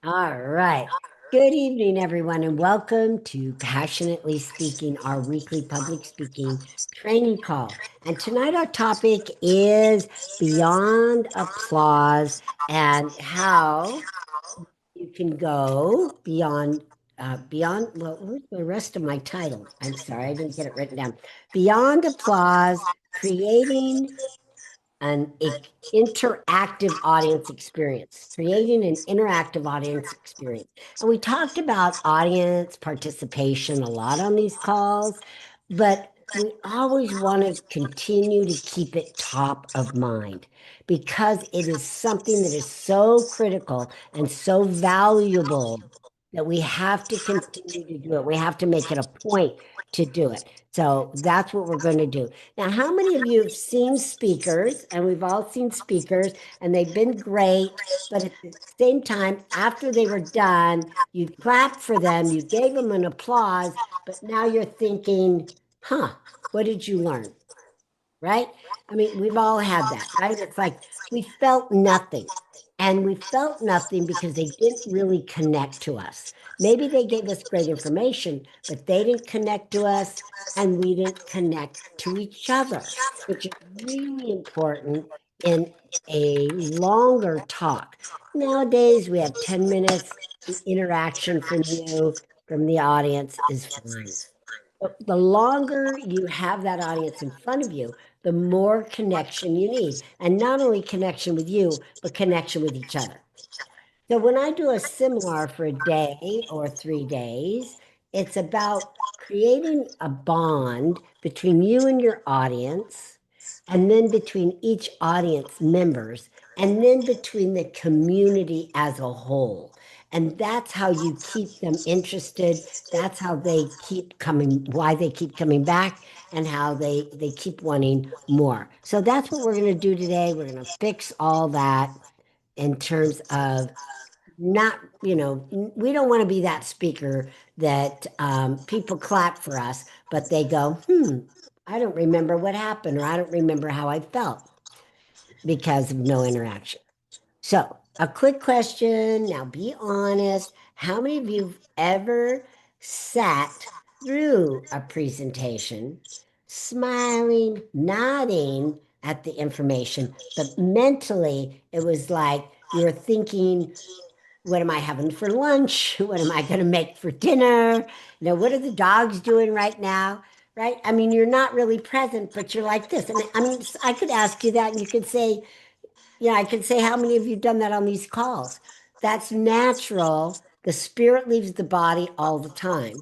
All right. Good evening, everyone, and welcome to Passionately Speaking, our weekly public speaking training call. And tonight, our topic is beyond applause and how you can go beyond. Well, where's the rest of my title? I'm sorry, I didn't get it written down. Beyond applause, creating an interactive audience experience, creating an interactive audience experience. And we talked about audience participation a lot on these calls, but we always want to continue to keep it top of mind because it is something that is so critical and so valuable that we have to continue to do it. We have to make it a point to do it. So that's what we're going to do. Now, how many of you have seen speakers, and we've all seen speakers, and they've been great, but at the same time, after they were done, you clapped for them, you gave them an applause, but now you're thinking, huh, what did you learn? Right? I mean, we've all had that, right? It's like we felt nothing. And we felt nothing because they didn't really connect to us. Maybe they gave us great information, but they didn't connect to us and we didn't connect to each other, which is really important in a longer talk. Nowadays, we have 10 minutes. The interaction from you, from the audience is fine. But the longer you have that audience in front of you, the more connection you need. And not only connection with you, but connection with each other. So when I do a seminar for a day or 3 days, it's about creating a bond between you and your audience, and then between each audience members, and then between the community as a whole. And that's how you keep them interested. That's how they keep coming, why they keep coming back, and how they keep wanting more. So that's what we're going to do today. We're going to fix all that in terms of not, we don't want to be that speaker that people clap for us, but they go, I don't remember what happened, or I don't remember how I felt because of no interaction. So, a quick question. Now, be honest. How many of you have ever sat through a presentation, smiling, nodding at the information, but mentally it was like you were thinking, what am I having for lunch? What am I going to make for dinner? What are the dogs doing right now? Right? I mean, you're not really present, but you're like this. And I mean, I could ask you that, and you could say, yeah, I could say, how many of you done that on these calls? That's natural. The spirit leaves the body all the time.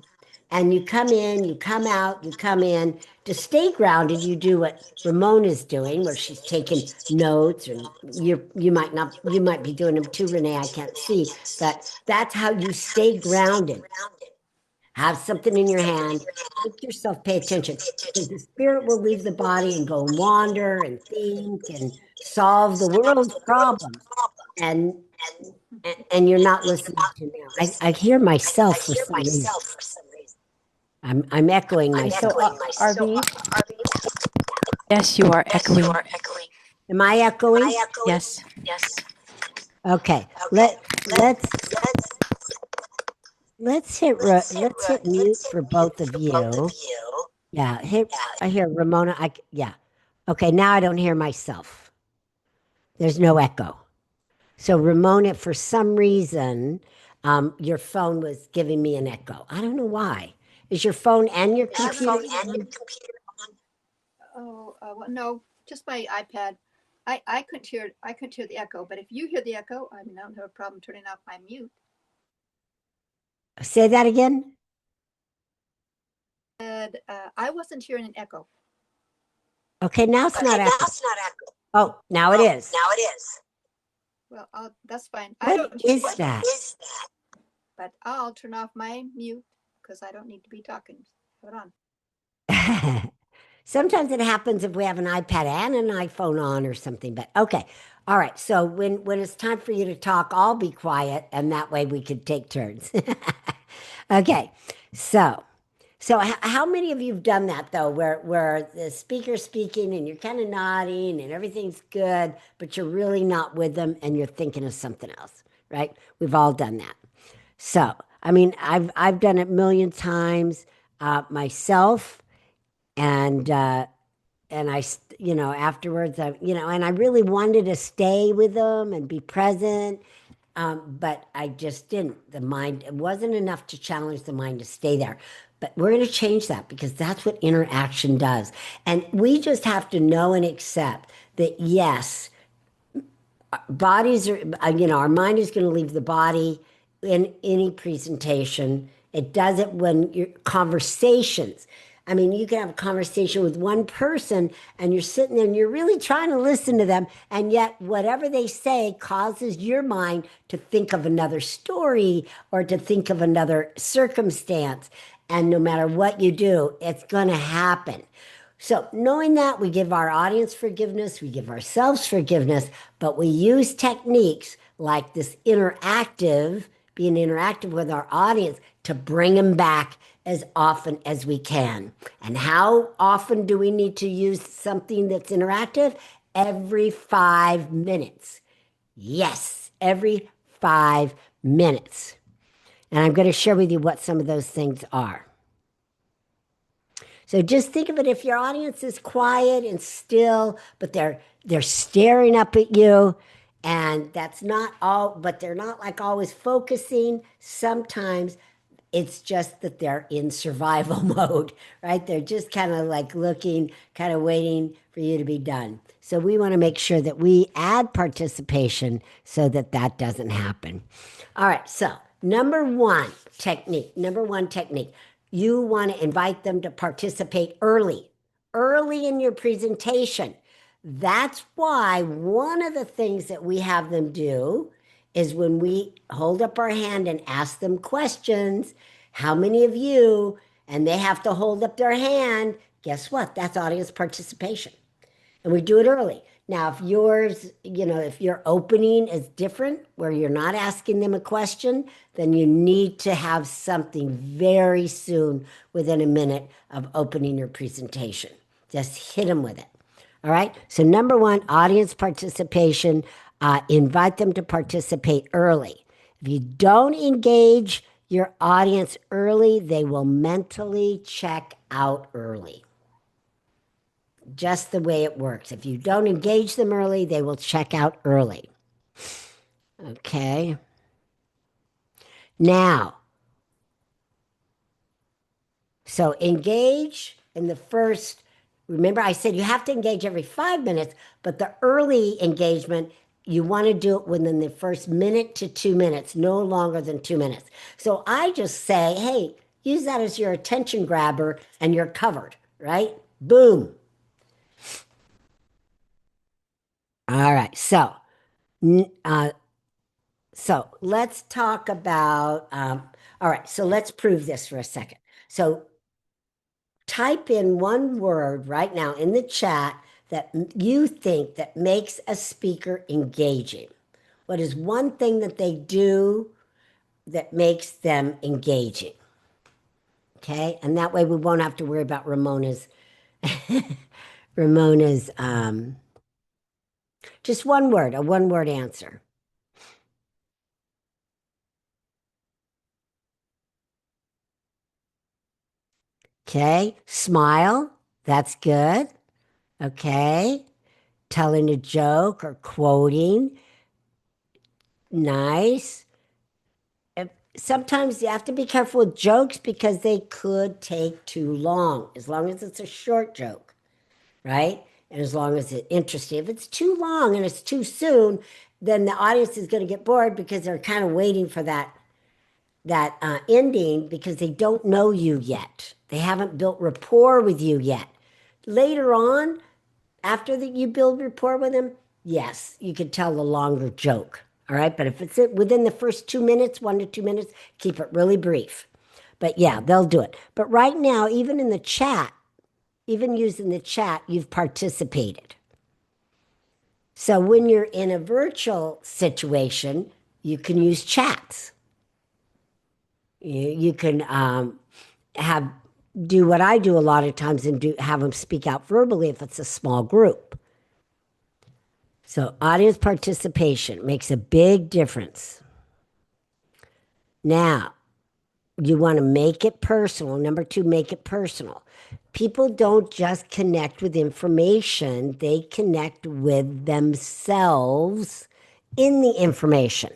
And you come in, you come out, you come in. To stay grounded, you do what Ramon is doing, where she's taking notes, and you might not, you might be doing them too, Renee. I can't see, but that's how you stay grounded. Have something in your hand, make yourself pay attention because the spirit will leave the body and go and wander and think and solve the world's problems. And and you're not listening to now. I hear myself for some reason. I'm echoing So, myself. Arvee, yes, you are echoing. Am I echoing? Yes. Okay. Let's hit mute for both of you. Yeah, hit I hear Ramona. Yeah. Okay, now I don't hear myself. There's no echo. So Ramona, for some reason, your phone was giving me an echo. I don't know why. Is your phone and your computer on? Oh, well, no, just my iPad. I couldn't hear. I couldn't hear the echo. But if you hear the echo, I mean, I don't have a problem turning off my mute. Say that again. And I wasn't hearing an echo. Okay, now it's not echo. Oh, now it is. Well, that's fine. I What don't. is that? But I'll turn off my mute because I don't need to be talking. Hold on. Sometimes it happens if we have an iPad and an iPhone on or something, but okay. All right. So when it's time for you to talk, I'll be quiet and that way we could take turns. Okay. So how many of you have done that though, where the speaker's speaking and you're kind of nodding and everything's good, but you're really not with them and you're thinking of something else? right? We've all done that. So, I mean, I've done it a million times myself, and afterwards, and I really wanted to stay with them and be present, but I just didn't. The mind, it wasn't enough to challenge the mind to stay there. But we're going to change that because that's what interaction does. And we just have to know and accept that, yes, bodies are, our mind is going to leave the body in any presentation. It does it when your conversations. I mean, you can have a conversation with one person and you're sitting there and you're really trying to listen to them. And yet, whatever they say causes your mind to think of another story or to think of another circumstance. And no matter what you do, it's going to happen. So, knowing that, we give our audience forgiveness, we give ourselves forgiveness, but we use techniques like this being interactive with our audience to bring them back as often as we can. And how often do we need to use something that's interactive? Every 5 minutes. Yes, every 5 minutes. And I'm going to share with you what some of those things are. So just think of it, if your audience is quiet and still, but they're staring up at you, and that's not all, but they're not like always focusing. Sometimes it's just that they're in survival mode, right? They're just kind of like looking, kind of waiting for you to be done. So we want to make sure that we add participation so that that doesn't happen. All right, so number one technique, you want to invite them to participate early in your presentation. That's why one of the things that we have them do is when we hold up our hand and ask them questions, how many of you, and they have to hold up their hand, guess what? That's audience participation. And we do it early. Now, if yours, if your opening is different, where you're not asking them a question, then you need to have something very soon within a minute of opening your presentation. Just hit them with it. All right. So, number one, audience participation. Invite them to participate early. If you don't engage your audience early, they will mentally check out early. Just the way it works. If you don't engage them early, they will check out early. Okay. Now, so engage in the first, remember I said you have to engage every 5 minutes, but the early engagement, you want to do it within the first minute to 2 minutes, no longer than 2 minutes. So I just say, hey, use that as your attention grabber and you're covered, right? Boom. All right. So let's talk about, all right, so let's prove this for a second. So type in one word right now in the chat that you think that makes a speaker engaging. What is one thing that they do that makes them engaging? Okay, and that way we won't have to worry about Ramona's, Ramona's, just one word, a one-word answer. Okay, smile, that's good. Okay, telling a joke or quoting, nice. Sometimes you have to be careful with jokes because they could take too long as it's a short joke, right? And as long as it's interesting. If it's too long and it's too soon, then the audience is going to get bored because they're kind of waiting for that ending because they don't know you yet. They haven't built rapport with you yet. Later on, after that you build rapport with them, yes, you could tell a longer joke. All right. But if it's within the first 2 minutes, 1 to 2 minutes, keep it really brief. But yeah, they'll do it. But right now, even in the chat, even using the chat, you've participated. So when you're in a virtual situation, you can use chats. You can do what I do a lot of times and have them speak out verbally if it's a small group. So audience participation makes a big difference. Now, you want to make it personal. Number two, make it personal. People don't just connect with information, they connect with themselves in the information.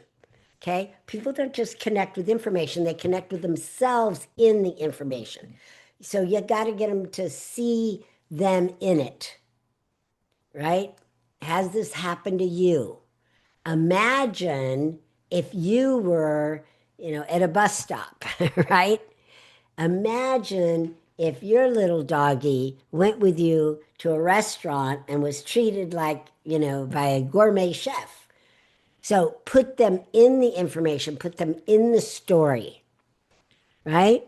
Okay? People don't just connect with information, they connect with themselves in the information. So you got to get them to see them in it, right? Has this happened to you? Imagine if you were, at a bus stop, right? Imagine if your little doggy went with you to a restaurant and was treated like, by a gourmet chef. So put them in the information, put them in the story, right?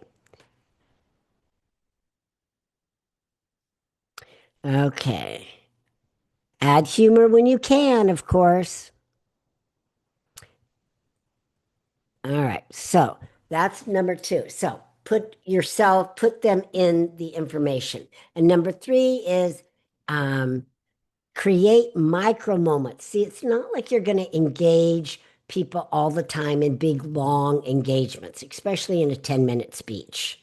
Okay. Add humor when you can, of course. All right. So that's number two. So put them in the information. And number three is um, create micro moments. See, it's not like you're going to engage people all the time in big, long engagements, especially in a 10-minute speech.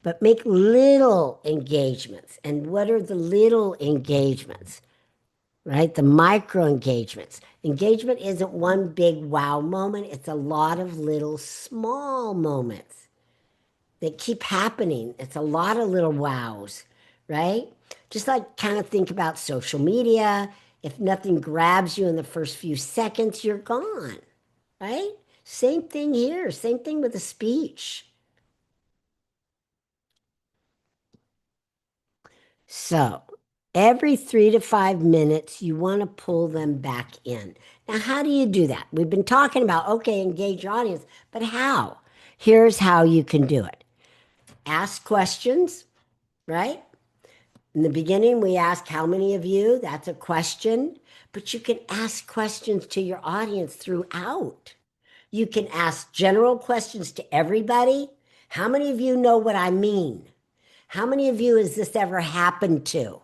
But make little engagements. And what are the little engagements? Right? The micro engagements. Engagement isn't one big wow moment, it's a lot of little small moments that keep happening. It's a lot of little wows, right? Just like kind of think about social media. If nothing grabs you in the first few seconds, you're gone, right? Same thing here, same thing with a speech. So every 3 to 5 minutes, you want to pull them back in. Now, how do you do that? We've been talking about, okay, engage your audience, but how? Here's how you can do it. Ask questions, right? In the beginning, we ask how many of you? That's a question, but you can ask questions to your audience throughout. You can ask general questions to everybody. How many of you know what I mean? How many of you has this ever happened to?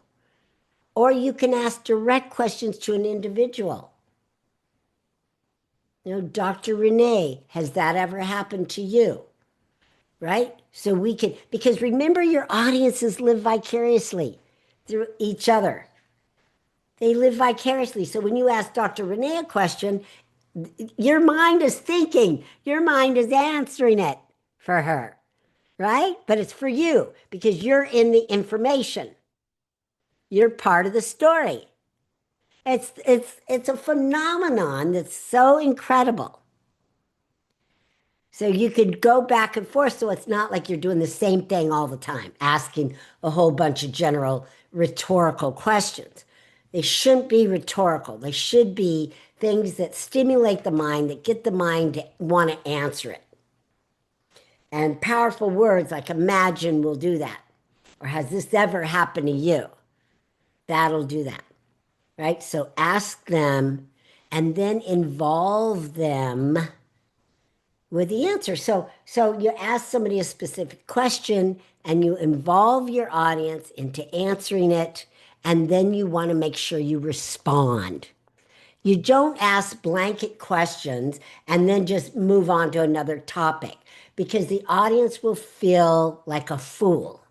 Or you can ask direct questions to an individual. Dr. Renee, has that ever happened to you? Right? So we can, because remember, your audiences live vicariously through each other. They live vicariously. So when you ask Dr. Renee a question, your mind is thinking, your mind is answering it for her, right? But it's for you because you're in the information. You're part of the story. It's a phenomenon that's so incredible. So you could go back and forth. So it's not like you're doing the same thing all the time, asking a whole bunch of general rhetorical questions. They shouldn't be rhetorical. They should be things that stimulate the mind, that get the mind to want to answer it. And powerful words like imagine will do that. Or has this ever happened to you? That'll do that. Right? So ask them and then involve them with the answer. So you ask somebody a specific question and you involve your audience into answering it, and then you want to make sure you respond. You don't ask blanket questions and then just move on to another topic because the audience will feel like a fool,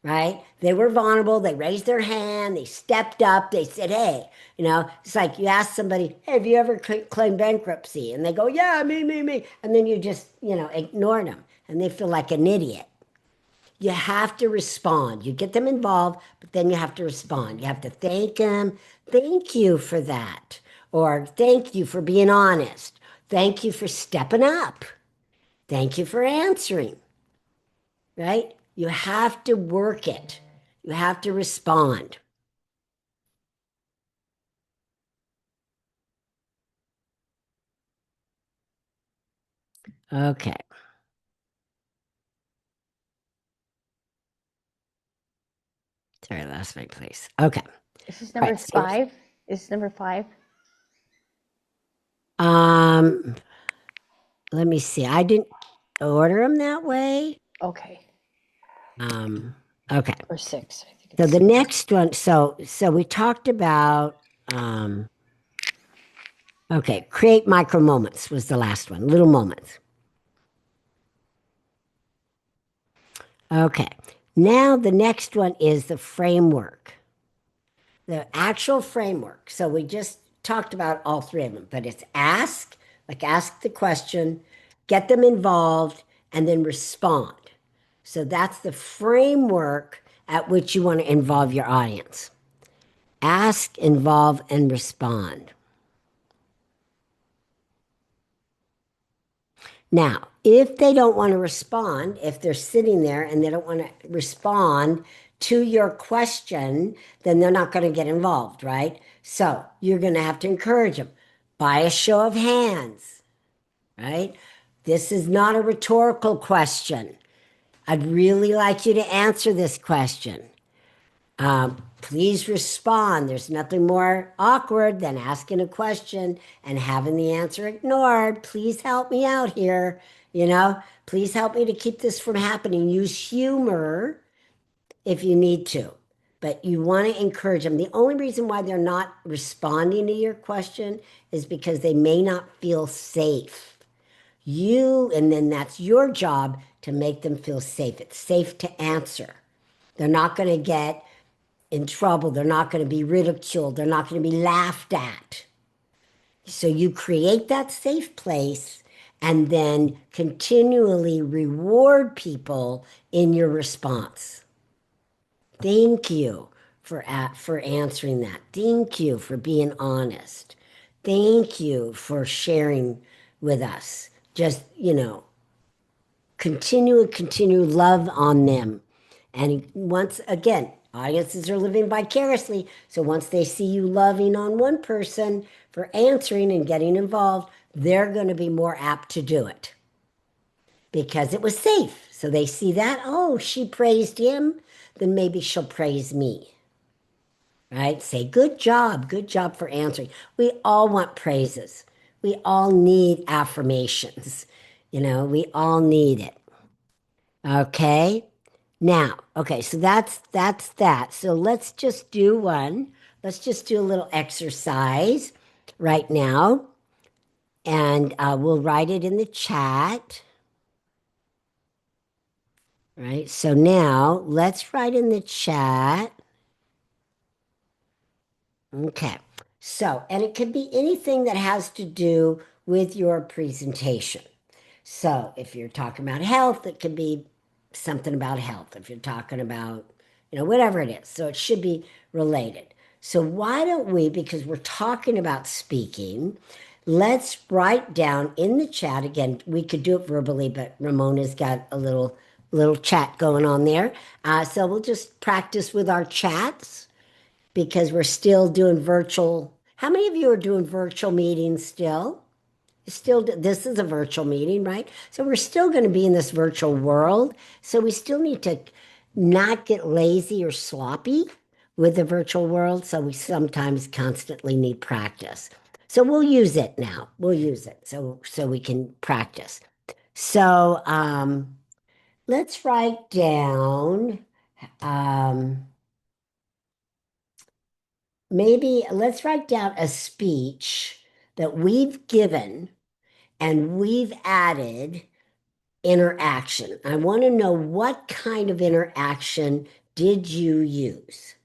right? They were vulnerable. They raised their hand. They stepped up. They said, hey, it's like you ask somebody, hey, have you ever claimed bankruptcy? And they go, yeah, me. And then you just, ignore them and they feel like an idiot. You have to respond. You get them involved, but then you have to respond. You have to thank them. Thank you for that. Or thank you for being honest. Thank you for stepping up. Thank you for answering, right? You have to work it. You have to respond. Okay. Sorry, I lost my place. Okay. This is number Right. So, 5. This is number 5. um, let me see. I didn't order them that way. Okay. Okay. Or 6. I think So it's the 6. next one, so we talked about okay, create micro moments was the last one, little moments. Okay. Now the next one is the framework, the actual framework. So we just talked about all three of them, but it's ask, like ask the question, get them involved, and then respond. So that's the framework at which you want to involve your audience. Ask, involve, and respond. Now, if they don't want to respond, if they're sitting there and they don't want to respond to your question, then they're not going to get involved, right? So you're going to have to encourage them by a show of hands, right? This is not a rhetorical question. I'd really like you to answer this question. Please respond. There's nothing more awkward than asking a question and having the answer ignored. Please help me out here. Please help me to keep this from happening. Use humor if you need to, but you want to encourage them. The only reason why they're not responding to your question is because they may not feel safe. And then that's your job to make them feel safe. It's safe to answer. They're not going to get in trouble. They're not going to be ridiculed. They're not going to be laughed at. So you create that safe place and then continually reward people in your response. Thank you for answering that. Thank you for being honest. Thank you for sharing with us. Just, continue love on them. And once again, audiences are living vicariously. So once they see you loving on one person for answering and getting involved, they're going to be more apt to do it because it was safe. So they see that, oh, she praised him, then maybe she'll praise me. Right? Say, good job for answering. We all want praises. We all need affirmations. We all need it. Okay. Now, okay, so that's that. So let's just do one. Let's just do a little exercise right now, and we'll write it in the chat. Right. So now let's write in the chat. Okay. So, and it could be anything that has to do with your presentation. So, if you're talking about health, it could be something about health. If you're talking about, whatever it is. So, it should be related. So, why don't we, because we're talking about speaking, let's write down in the chat. Again, we could do it verbally, but Ramona's got a little chat going on there. So, we'll just practice with our chats because we're still doing virtual. How many of you are doing virtual meetings still? This is a virtual meeting, right? So we're still going to be in this virtual world. So we still need to not get lazy or sloppy with the virtual world. So we sometimes constantly need practice. So we'll use it now. We'll use it so we can practice. So let's write down. Maybe let's write down a speech that we've given and we've added interaction. I want to know what kind of interaction did you use?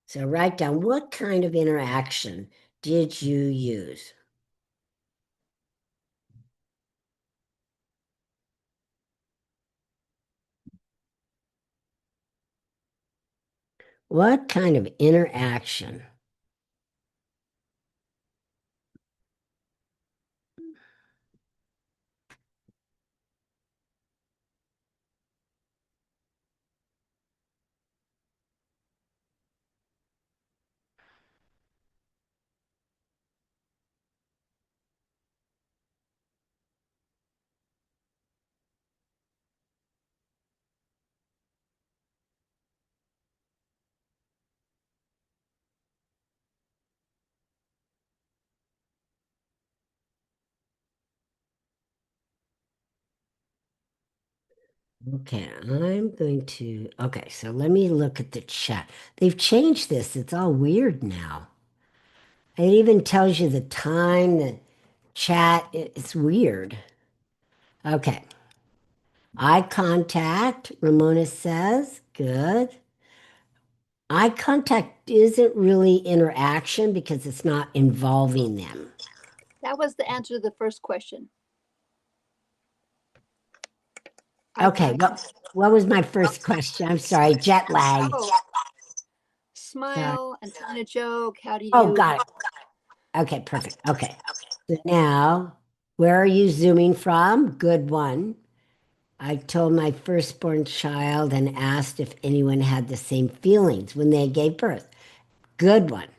So write down what kind of interaction did you use? What kind of interaction? Okay, so let me look at the chat. They've changed this. It's all weird now. It even tells you the time, the chat. It's weird. Okay. Eye contact, Ramona says. Good. Eye contact isn't really interaction because it's not involving them. That was the answer to the first question. Eye Okay, contact. what was my first question? I'm sorry, jet lag. Oh, Sorry. smile and telling a joke. How do Oh, you? got it. Okay, perfect. Okay. So now, where are you zooming from? Good one. I told my firstborn child and asked if anyone had the same feelings when they gave birth. Good one.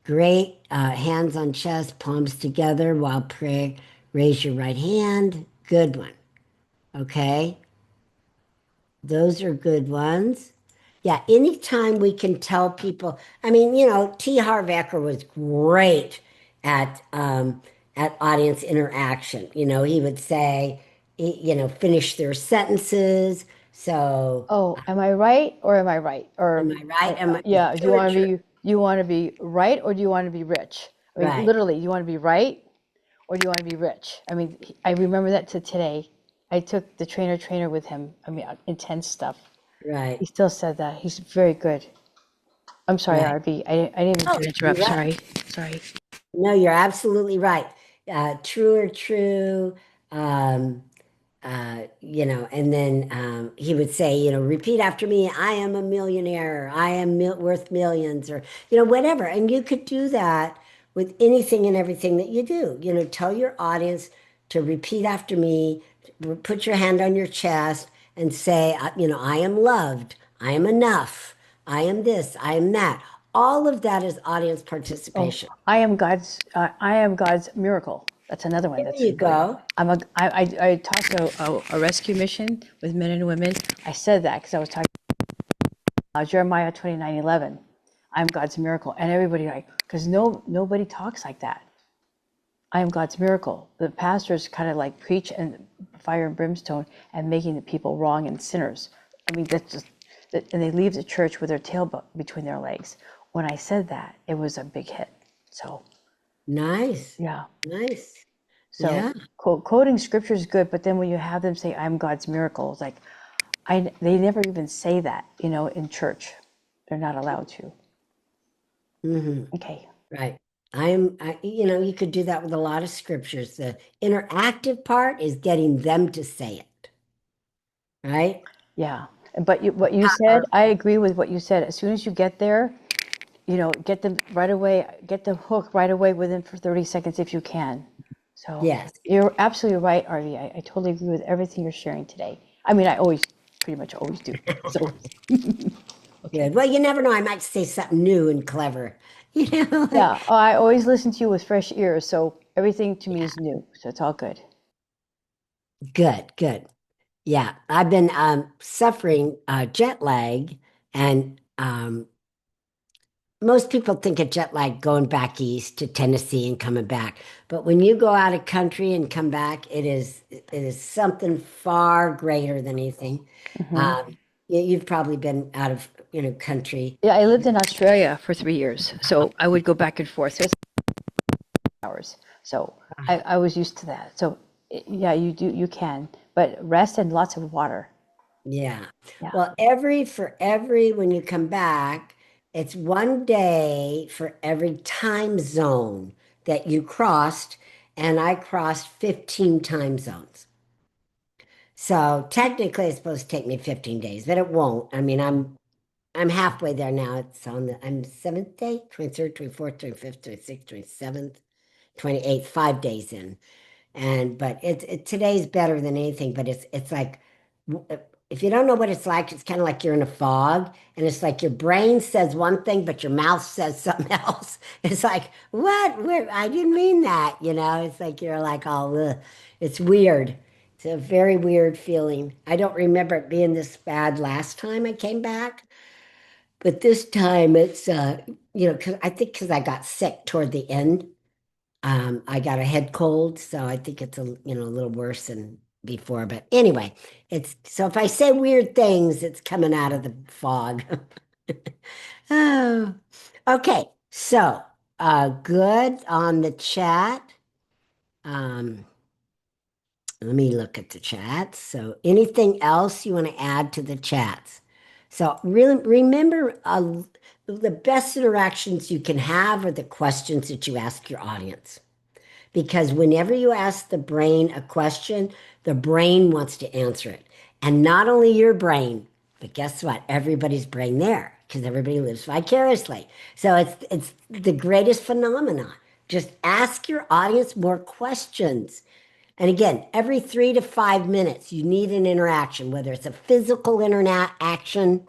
Great. Hands on chest, palms together while pray. Raise your right hand. Good one. Okay. Those are good ones. Yeah, anytime we can tell people, I mean, T. Harv Eker was great at audience interaction. He would say, finish their sentences. So, Oh, am I right or am I right? am Or I right? Am I yeah, do true or true? you want to be right or do you want to be rich? I mean, Right, literally, you want to be right or do you want to be rich? I mean, I remember that to today. I took the trainer with him. I mean, intense stuff. right, He still said that. He's very good. I'm sorry, right. RB. I didn't mean Oh, to you're interrupt. right. Sorry. Sorry. No, you're absolutely right. True or true. Um, and then he would say, repeat after me, I am a millionaire, I am worth millions, or, whatever. And you could do that with anything and everything that you do. Tell your audience to repeat after me, put your hand on your chest and say, I am loved, I am enough, I am this, I am that. All of that is audience Oh, participation. I am God's miracle. That's another one. There That's you go. I talked to a rescue mission with men and women. I said that because I was talking Jeremiah 29:11. I'm God's miracle, and everybody like because nobody talks like that. I am God's miracle. The pastors kind of like preach and fire and brimstone and making the people wrong and sinners. I mean that's just and they leave the church with their tail between their legs. When I said that, it was a big hit. So Nice. yeah. Nice. So Yeah. quoting scripture is good, but then when you have them say, "I'm God's miracle," it's like they never even say that, in church. They're not allowed to. Hmm. Okay. Right. You could do that with a lot of scriptures. The interactive part is getting them to say it, right? Yeah. But what you said, Or- I agree with what you said. As soon as you get there, get them right away, get the hook right away within for 30 seconds if you can. So yes. you're absolutely right, Arvie. I totally agree with everything you're sharing today. I mean, I always, pretty much always do. So, okay. Good. Well, you never know. I might say something new and clever. Like, Yeah, I always listen to you with fresh ears, so everything to me is new, so it's all good. good, good. Yeah. I've been suffering jet lag, and most people think of jet lag going back east to Tennessee and coming back. But when you go out of country and come back, it is something far greater than anything. Hmm. Um, you've probably been out of country. Yeah, I lived in Australia for 3 years, so I would go back and forth. So it's hours. So I was used to that. So yeah, you can, but rest and lots of water. Yeah. Yeah. Well, for every when you come back, it's one day for every time zone that you crossed, and I crossed 15 time zones. So technically it's supposed to take me 15 days, but it won't. I mean, I'm halfway there now. I'm seventh day, 23rd, 24th, 25th, 26th, 27th, 28th, 5 days in. But today's better than anything, but it's like if you don't know what it's like, it's kind of like you're in a fog, and it's like your brain says one thing, but your mouth says something else. It's like, what? Where? I didn't mean that, It's like you're like, oh, ugh. It's weird. It's a very weird feeling. I don't remember it being this bad last time I came back, but this time it's because I think because I got sick toward the end. I got a head cold, so I think it's a little worse than before. But anyway, it's so if I say weird things, it's coming out of the fog. Oh, okay. So, good on the chat. Um, Let me look at the chats. So, anything else you want to add to the chats? So, really remember the best interactions you can have are the questions that you ask your audience. Because whenever you ask the brain a question, the brain wants to answer it. And not only your brain, but guess what? Everybody's brain there because everybody lives vicariously. So it's the greatest phenomenon. Just ask your audience more questions. And again, every 3 to 5 minutes, you need an interaction, whether it's a physical interaction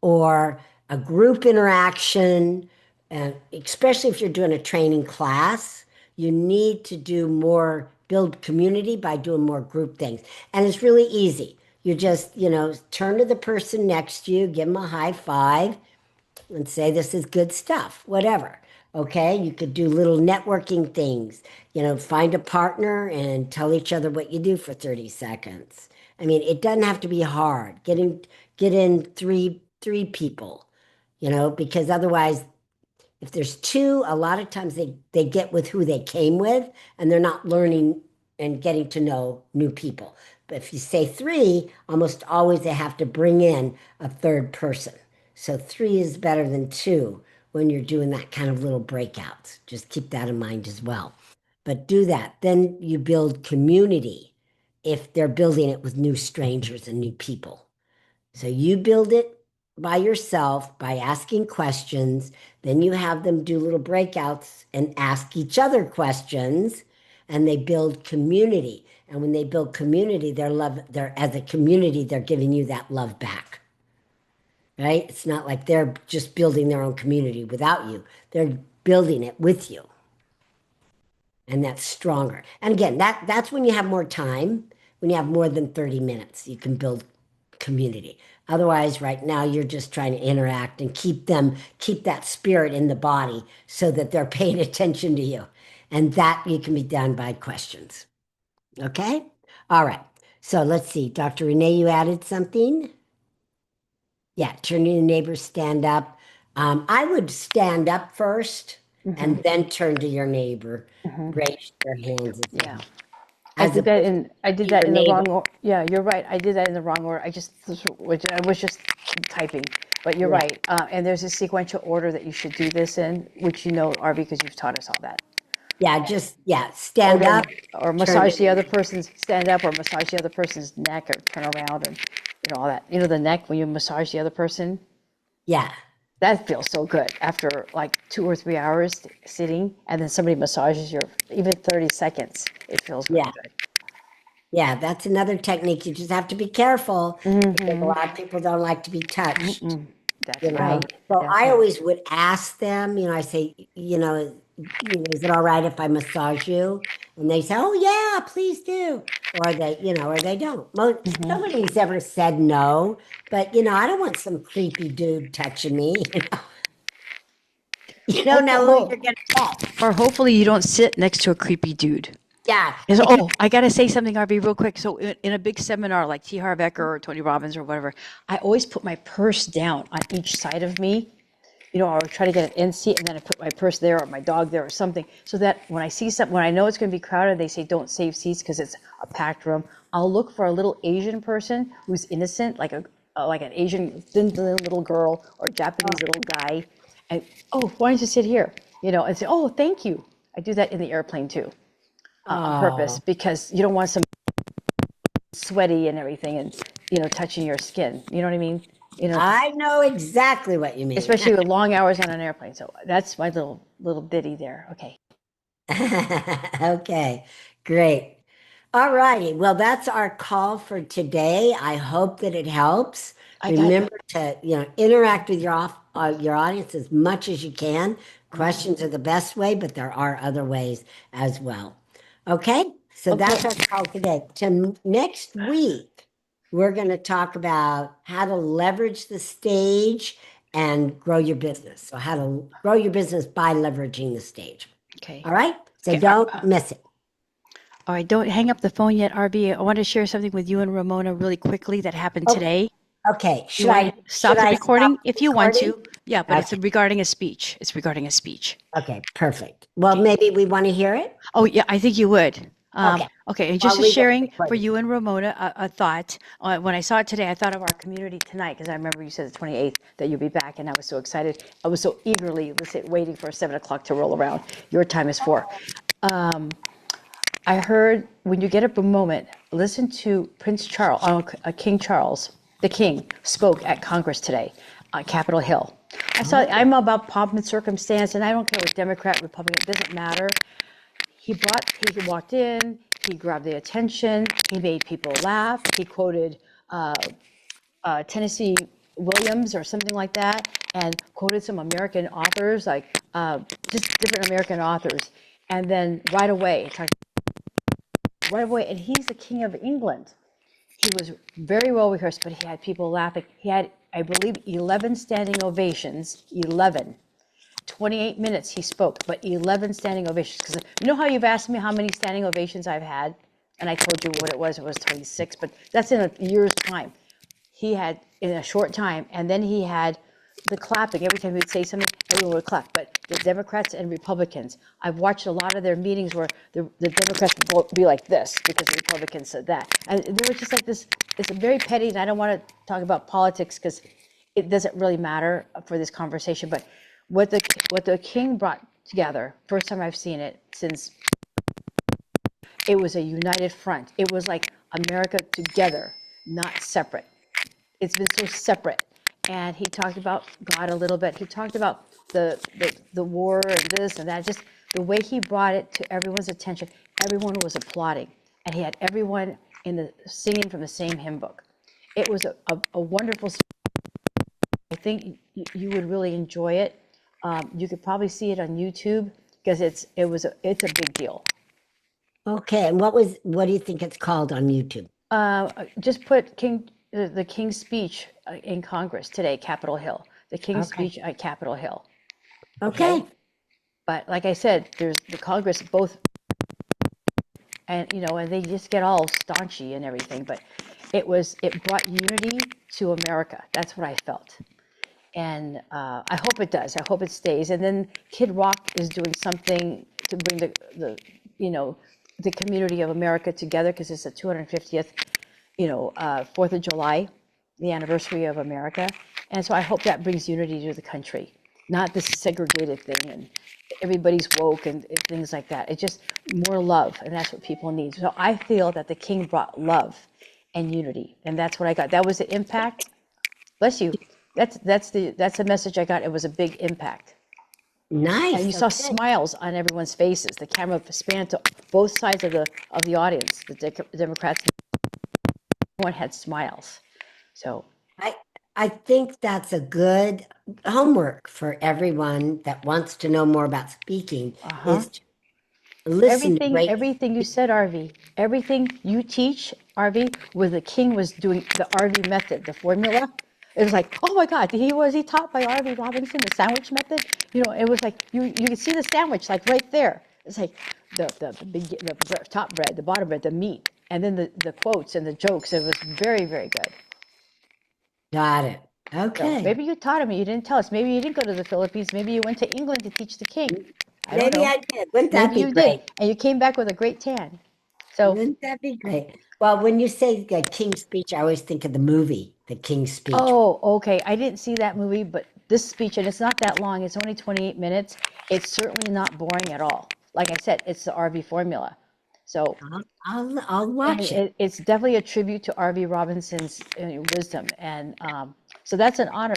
or a group interaction, and especially if you're doing a training class, you need to do more, build community by doing more group things. And it's really easy. You just, turn to the person next to you, give them a high five, and say, this is good stuff, whatever. Okay. You could do little networking things, find a partner and tell each other what you do for 30 seconds. I mean, it doesn't have to be hard. Get in three people, because otherwise, if there's two, a lot of times they get with who they came with and they're not learning and getting to know new people. But if you say three, almost always they have to bring in a third person. So three is better than two when you're doing that kind of little breakouts. Just keep that in mind as well. But do that. Then you build community if they're building it with new strangers and new people. So you build it by yourself by asking questions. Then you have them do little breakouts and ask each other questions, and they build community. And when they build community, they're as a community, they're giving you that love back. Right? It's not like they're just building their own community without you. They're building it with you. And that's stronger. And again, that's when you have more time, when you have more than 30 minutes, you can build community. Otherwise, right now you're just trying to interact and keep that spirit in the body so that they're paying attention to you. And that you can be done by questions. Okay? All right. So let's see. Dr. Renee, you added something? Yeah, turn to your neighbors, stand up. I would stand up first and then turn to your neighbor. Raise your hands. Yeah. I I did that in the wrong order. Yeah, you're right. I did that in the wrong order. I was just typing, but you're right. And there's a sequential order that you should do this in, which Arvee, because you've taught us all that. Yeah, stand up. Or massage the other person's, stand up or massage the other person's neck or turn around and all that. The neck when you massage the other person. Yeah. That feels so good after like 2 or 3 hours sitting, and then somebody massages your, even 30 seconds. It feels really good. Yeah, that's another technique. You just have to be careful because a lot of people don't like to be touched. That's right. So That's I right. always would ask them, I say, is it all right if I massage you? And they say, oh yeah, please do. Or they don't. Nobody's ever said no, but I don't want some creepy dude touching me. You don't know who you're gonna get. Or hopefully you don't sit next to a creepy dude. Yeah. I got to say something, Arvee, real quick. So in a big seminar like T. Harv Eker or Tony Robbins or whatever, I always put my purse down on each side of me. I would try to get an end seat, and then I put my purse there or my dog there or something, so that when I see something, when I know it's going to be crowded, they say don't save seats because it's a packed room. I'll look for a little Asian person who's innocent, like an Asian thin little girl or Japanese little guy, and why don't you sit here? And say, oh, thank you. I do that in the airplane too. On purpose, because you don't want some sweaty and everything and touching your skin. You know what I mean? I know exactly what you mean. Especially with long hours on an airplane. So that's my little ditty there. Okay. Okay, great. All righty. Well, that's our call for today. I hope that it helps. Remember to, interact with your audience as much as you can. Questions are the best way, but there are other ways as well. Okay, so that's our call today. Next week, we're going to talk about how to leverage the stage and grow your business. So how to grow your business by leveraging the stage. Okay. All right. So don't miss it. All right. Don't hang up the phone yet, Arvee. I want to share something with you and Ramona really quickly that happened today. Okay. Should I stop the recording if you want to? Yeah, but Okay. it's regarding a speech. It's regarding a speech. Okay. Perfect. Well, maybe we want to hear it. Oh, yeah, I think you would. Okay, and I'll just a leave it sharing for recorded. you and Ramona a thought. When I saw it today, I thought of our community tonight because I remember you said the 28th that you'll be back, and I was so excited. I was so eagerly waiting for 7 o'clock to roll around. Your time is 4. I heard when you get up a moment, listen to Prince Charles, King Charles, the King, spoke at Congress today on Capitol Hill. I'm about pomp and circumstance, and I don't care what Democrat, Republican, it doesn't matter. He walked in, he grabbed the attention, he made people laugh, he quoted Tennessee Williams or something like that, and quoted some American authors, like just different American authors. And then right away, and he's the King of England. He was very well rehearsed, but he had people laughing. He had, I believe, 11 standing ovations, 11. 28 minutes he spoke, but 11 standing ovations. Because you know how you've asked me how many standing ovations I've had? And I told you what it was 26, but that's in a year's time. He had in a short time, and then he had the clapping. Every time he would say something, everyone would clap. But the Democrats and Republicans, I've watched a lot of their meetings where the Democrats would be like this because the Republicans said that. And they were just like this. It's very petty, and I don't want to talk about politics because it doesn't really matter for this conversation. But what the King brought together, first time I've seen it since, it was a united front. It was like America together, not separate. It's been so separate. And he talked about God a little bit. He talked about the war and this and that. Just the way he brought it to everyone's attention. Everyone was applauding, and he had everyone singing from the same hymn book. It was a wonderful. I think you would really enjoy it. You could probably see it on YouTube because it's a big deal. Okay, and what do you think it's called on YouTube? Just put the King's speech in Congress today, Capitol Hill. The King's speech at Capitol Hill. Okay. But like I said, there's the Congress both, and and they just get all staunchy and everything. But it brought unity to America. That's what I felt. And I hope it does. I hope it stays. And then Kid Rock is doing something to bring the community of America together because it's the 250th, 4th of July, the anniversary of America. And so I hope that brings unity to the country, not this segregated thing and everybody's woke and things like that. It's just more love, and that's what people need. So I feel that the King brought love and unity, and that's what I got. That was the impact. Bless you. That's the message I got. It was a big impact. And you Nice. saw Okay. smiles on everyone's faces. The camera spanned to both sides of the audience. The Democrats, everyone had smiles. So I think that's a good homework for everyone that wants to know more about speaking is to listen to great. everything you said, Arvee, everything you teach, Arvee, where the King was doing the Arvee method, the formula. It was like, oh my God, was he taught by Arvee Robinson, the sandwich method? It was like you could see the sandwich like right there. It's like the top bread, the bottom bread, the meat, and then the quotes and the jokes. It was very, very good. Got it. So Okay. maybe you taught him and you didn't tell us. Maybe you didn't go to the Philippines. Maybe you went to England to teach the King. I don't Maybe know. I did. Wouldn't that Maybe be you did, great? and you came back with a great tan. So, Wouldn't that be great? Well, when you say the King's Speech, I always think of the movie, The King's Speech. oh, okay. I didn't see that movie, but this speech, and it's not that long. It's only 28 minutes. It's certainly not boring at all. Like I said, it's the Arvee formula. So, I'll and watch it. it's definitely a tribute to Arvee Robinson's wisdom. And so that's an honor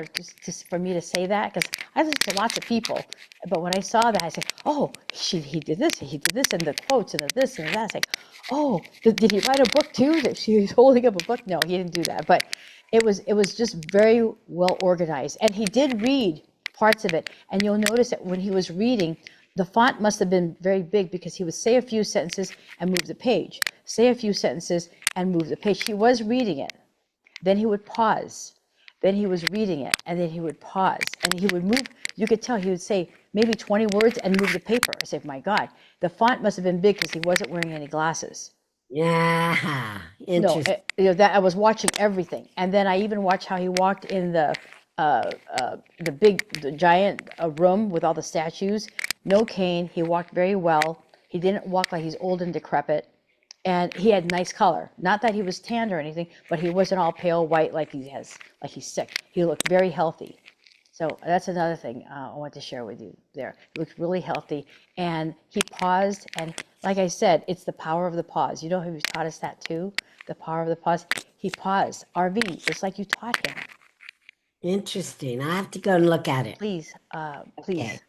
for me to say that because I listen to lots of people. But when I saw that, I said, oh, he did this, and the quotes, and the this, and that. It's like, oh, did he write a book too? That she was holding up a book? No, he didn't do that. But it was just very well organized. And he did read parts of it. And you'll notice that when he was reading, the font must have been very big because he would say a few sentences and move the page, say a few sentences and move the page. He was reading it. Then he would pause. Then he was reading it, and then he would pause, and he would move. You could tell he would say maybe 20 words and move the paper. I said, my God, the font must have been big because he wasn't wearing any glasses. Yeah, No, interesting. that I was watching everything, and then I even watched how he walked in the giant room with all the statues. No cane. He walked very well. He didn't walk like he's old and decrepit. And he had nice color. Not that he was tanned or anything, but he wasn't all pale white like he's sick. He looked very healthy. So that's another thing I want to share with you there. He looked really healthy, and he paused. And like I said, it's the power of the pause. You know who taught us that too? The power of the pause. He paused. RV, just like you taught him. Interesting. I have to go and look at it. Please, Okay. please.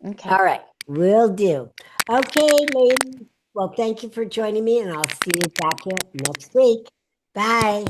Okay. All right. Will do. Okay, ladies. Well, thank you for joining me, and I'll see you back here next week. Bye.